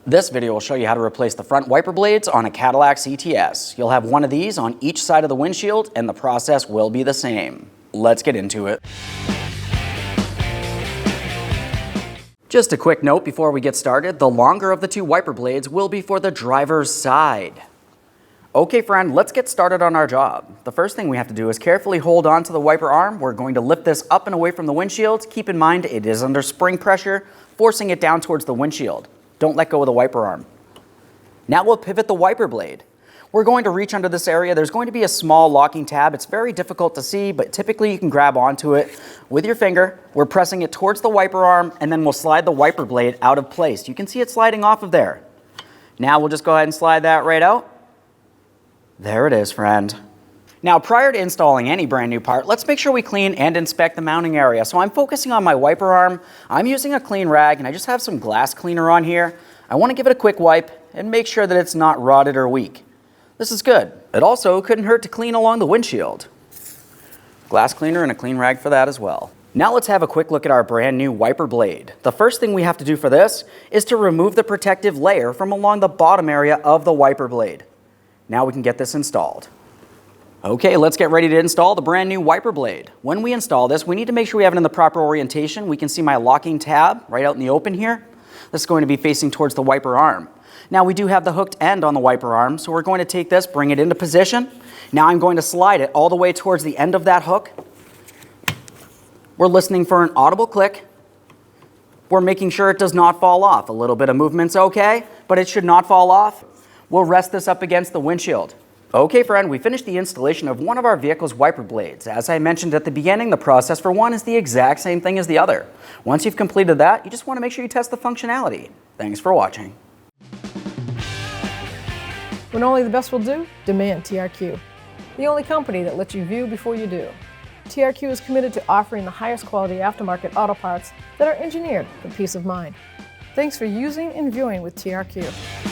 This video will show you how to replace the front wiper blades on a Cadillac CTS. You'll have one of these on each side of the windshield and the process will be the same. Let's get into it. Just a quick note before we get started, the longer of the two wiper blades will be for the driver's side. Okay friend, let's get started on our job. The first thing we have to do is carefully hold on to the wiper arm. We're going to lift this up and away from the windshield. Keep in mind it is under spring pressure, forcing it down towards the windshield. Don't let go of the wiper arm. Now we'll pivot the wiper blade. We're going to reach under this area. There's going to be a small locking tab. It's very difficult to see, but typically you can grab onto it with your finger. We're pressing it towards the wiper arm, and then we'll slide the wiper blade out of place. You can see it sliding off of there. Now we'll just go ahead and slide that right out. There it is, friend. Now, prior to installing any brand new part, let's make sure we clean and inspect the mounting area. So I'm focusing on my wiper arm. I'm using a clean rag, and I just have some glass cleaner on here. I want to give it a quick wipe and make sure that it's not rotted or weak. This is good. It also couldn't hurt to clean along the windshield. Glass cleaner and a clean rag for that as well. Now let's have a quick look at our brand new wiper blade. The first thing we have to do for this is to remove the protective layer from along the bottom area of the wiper blade. Now we can get this installed. Okay, let's get ready to install the brand new wiper blade. When we install this, we need to make sure we have it in the proper orientation. We can see my locking tab right out in the open here. This is going to be facing towards the wiper arm. Now we do have the hooked end on the wiper arm, so we're going to take this, bring it into position. Now I'm going to slide it all the way towards the end of that hook. We're listening for an audible click. We're making sure it does not fall off. A little bit of movement's okay, but it should not fall off. We'll rest this up against the windshield. Okay friend, we finished the installation of one of our vehicle's wiper blades. As I mentioned at the beginning, the process for one is the exact same thing as the other. Once you've completed that, you just want to make sure you test the functionality. Thanks for watching. When only the best will do, demand TRQ. The only company that lets you view before you do. TRQ is committed to offering the highest quality aftermarket auto parts that are engineered for peace of mind. Thanks for using and viewing with TRQ.